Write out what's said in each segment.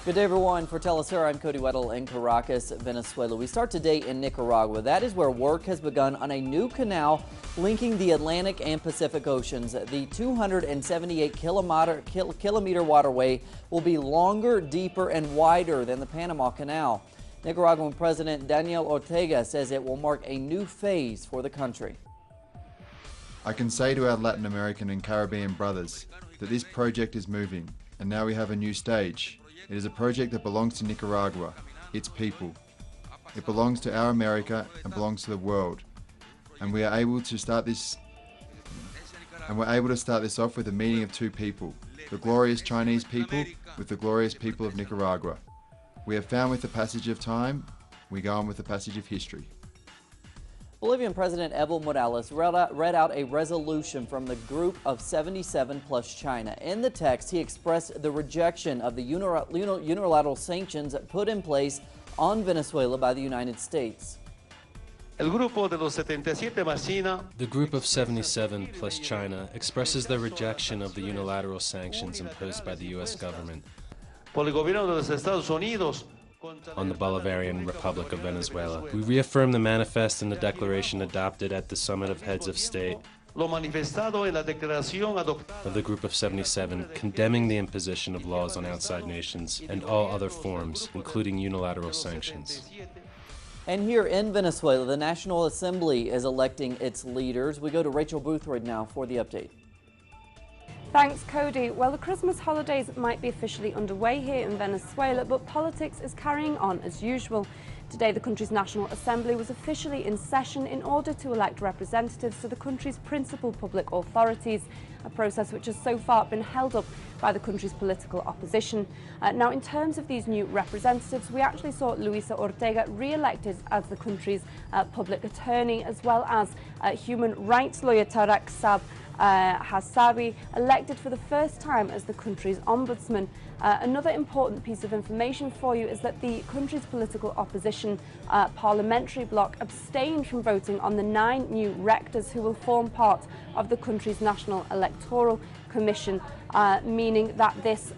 Good day, everyone. For Telesur, I'm Cody Weddle in Caracas, Venezuela. We start today in Nicaragua. That is where work has begun on a new canal linking the Atlantic and Pacific Oceans. The 278-kilometer waterway will be longer, deeper, and wider than the Panama Canal. Nicaraguan President Daniel Ortega says it will mark a new phase for the country. I can say to our Latin American and Caribbean brothers that this project is moving, and now we have a new stage. It is a project that belongs to Nicaragua, its people. It belongs to our America and belongs to the world. And we're able to start this off with a meeting of two people, the glorious Chinese people with the glorious people of Nicaragua. We have found with the passage of time, we go on with the passage of history. Bolivian President Evo Morales read out a resolution from the Group of 77 plus China. In the text, he expressed the rejection of the unilateral sanctions put in place on Venezuela by the United States. The Group of 77 plus China expresses their rejection of the unilateral sanctions imposed by the U.S. government on the Bolivarian Republic of Venezuela. We reaffirm the manifest and the declaration adopted at the Summit of Heads of State of the Group of 77, condemning the imposition of laws on outside nations and all other forms, including unilateral sanctions. And here in Venezuela, the National Assembly is electing its leaders. We go to Rachel Boothroyd now for the update. Thanks, Cody. Well, the Christmas holidays might be officially underway here in Venezuela, but politics is carrying on as usual. Today, the country's National Assembly was officially in session in order to elect representatives to the country's principal public authorities, a process which has so far been held up by the country's political opposition. Now, in terms of these new representatives, we actually saw Luisa Ortega re-elected as the country's public attorney, as well as human rights lawyer Tarek Hassabi, elected for the first time as the country's ombudsman. Another important piece of information for you is that the country's political opposition parliamentary bloc abstained from voting on the 9 new rectors who will form part of the country's National Electoral Commission, meaning that this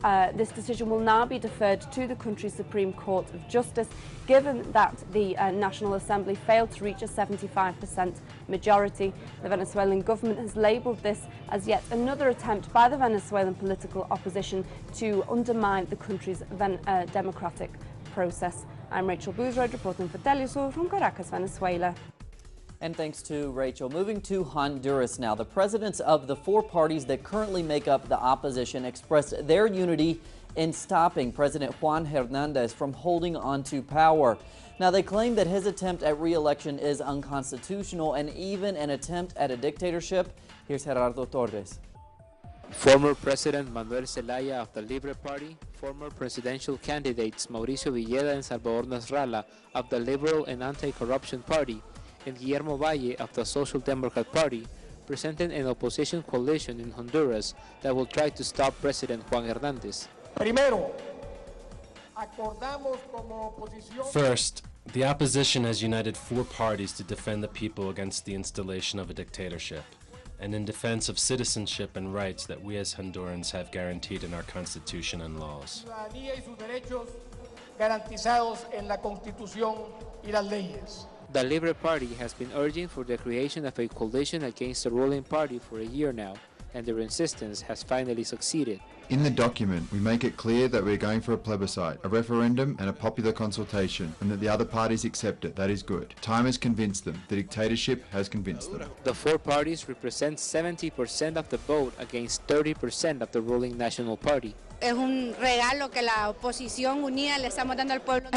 decision will now be deferred to the country's Supreme Court of Justice, given that the National Assembly failed to reach a 75% majority. The Venezuelan government has labelled this as yet another attempt by the Venezuelan political opposition to undermine the country's democratic process. I'm Rachel Boothroyd reporting for Telesur from Caracas, Venezuela. And thanks to Rachel. Moving to Honduras now. The presidents of the 4 parties that currently make up the opposition expressed their unity in stopping President Juan Hernandez from holding on to power. Now, they claim that his attempt at re-election is unconstitutional and even an attempt at a dictatorship. Here's Gerardo Torres. Former President Manuel Zelaya of the Libre Party, former presidential candidates Mauricio Villeda and Salvador Nasralla of the Liberal and Anti-Corruption Party, and Guillermo Valle of the Social Democrat Party, presented an opposition coalition in Honduras that will try to stop President Juan Hernandez. First, the opposition has united 4 parties to defend the people against the installation of a dictatorship, and in defense of citizenship and rights that we as Hondurans have guaranteed in our Constitution and laws. The Libre Party has been urging for the creation of a coalition against the ruling party for a year now, and their insistence has finally succeeded. In the document, we make it clear that we're going for a plebiscite, a referendum and a popular consultation, and that the other parties accept it. That is good. Time has convinced them. The dictatorship has convinced them. The 4 parties represent 70% of the vote against 30% of the ruling National Party. I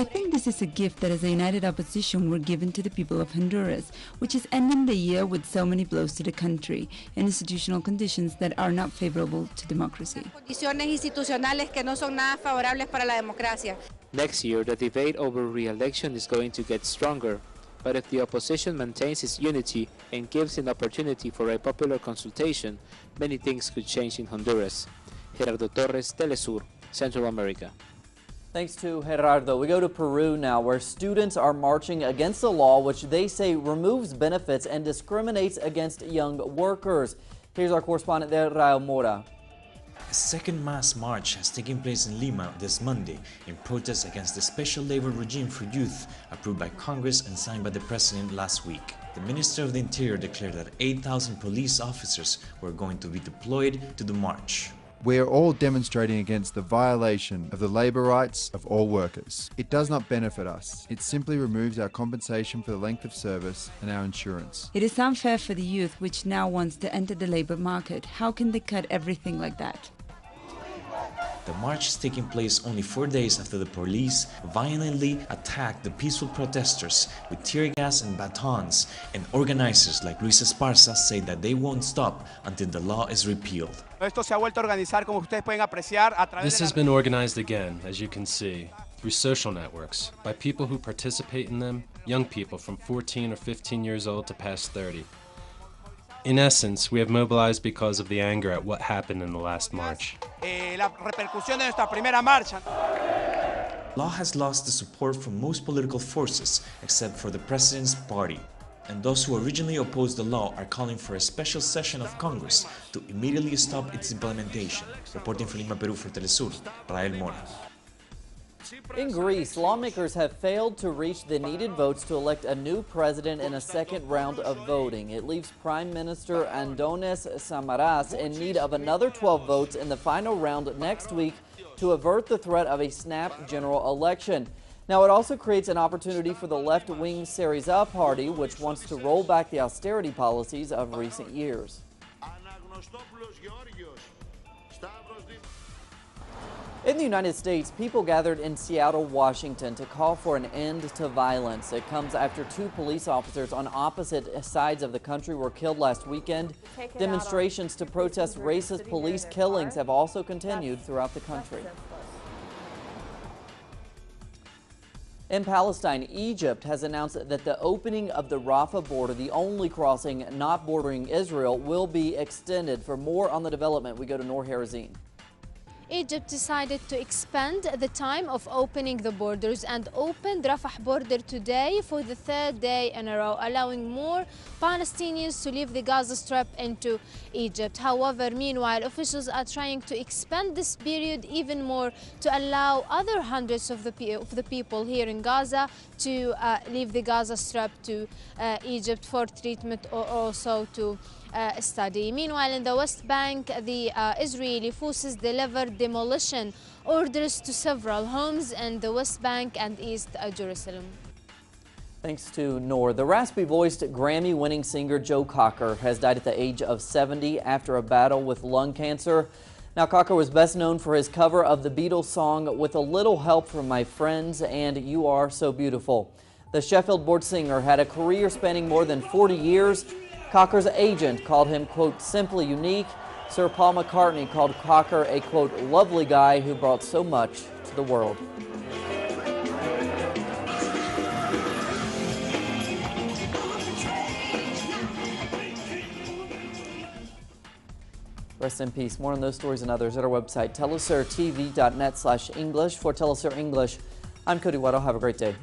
think this is a gift that as a united opposition we're given to the people of Honduras, which is ending the year with so many blows to the country and institutional conditions that are not favorable to democracy. Next year, the debate over re-election is going to get stronger, but if the opposition maintains its unity and gives an opportunity for a popular consultation, many things could change in Honduras. Gerardo Torres, Telesur, Central America. Thanks to Gerardo. We go to Peru now, where students are marching against a law which they say removes benefits and discriminates against young workers. Here's our correspondent there, Raul Mora. A second mass march has taken place in Lima this Monday in protest against the special labor regime for youth approved by Congress and signed by the President last week. The Minister of the Interior declared that 8,000 police officers were going to be deployed to the march. We are all demonstrating against the violation of the labour rights of all workers. It does not benefit us. It simply removes our compensation for the length of service and our insurance. It is unfair for the youth which now wants to enter the labour market. How can they cut everything like that? The march is taking place only 4 days after the police violently attacked the peaceful protesters with tear gas and batons, and organizers like Luis Esparza say that they won't stop until the law is repealed. This has been organized again, as you can see, through social networks, by people who participate in them, young people from 14 or 15 years old to past 30. In essence, we have mobilized because of the anger at what happened in the last march. Law has lost the support from most political forces except for the President's party, and those who originally opposed the law are calling for a special session of Congress to immediately stop its implementation. Reporting from Lima, Peru for Telesur, Rael Mora. In Greece, lawmakers have failed to reach the needed votes to elect a new president in a second round of voting. It leaves Prime Minister Andonis Samaras in need of another 12 votes in the final round next week to avert the threat of a snap general election. Now, it also creates an opportunity for the left-wing Syriza party, which wants to roll back the austerity policies of recent years. In the United States, people gathered in Seattle, Washington to call for an end to violence. It comes after 2 police officers on opposite sides of the country were killed last weekend. Demonstrations to protest racist police killings have also continued throughout the country. In Palestine, Egypt has announced that the opening of the Rafah border, the only crossing not bordering Israel, will be extended. For more on the development, we go to Noor Harazin. Egypt decided to expand the time of opening the borders and opened Rafah border today for the 3rd day in a row, allowing more Palestinians to leave the Gaza Strip into Egypt. However, meanwhile, officials are trying to expand this period even more to allow other hundreds of the people here in Gaza to leave the Gaza Strip to Egypt for treatment or also to study. Meanwhile, in the West Bank, the Israeli forces delivered demolition orders to several homes in the West Bank and East Jerusalem. Thanks to Noor. The raspy-voiced Grammy-winning singer Joe Cocker has died at the age of 70 after a battle with lung cancer. Now, Cocker was best known for his cover of the Beatles song "With a Little Help from My Friends" and "You Are So Beautiful." The Sheffield-born singer had a career spanning more than 40 years. Cocker's agent called him, quote, simply unique. Sir Paul McCartney called Cocker a, quote, lovely guy who brought so much to the world. Rest in peace. More on those stories and others at our website, telesurtv.net/English. For Telesur English, I'm Cody Weddle. Have a great day.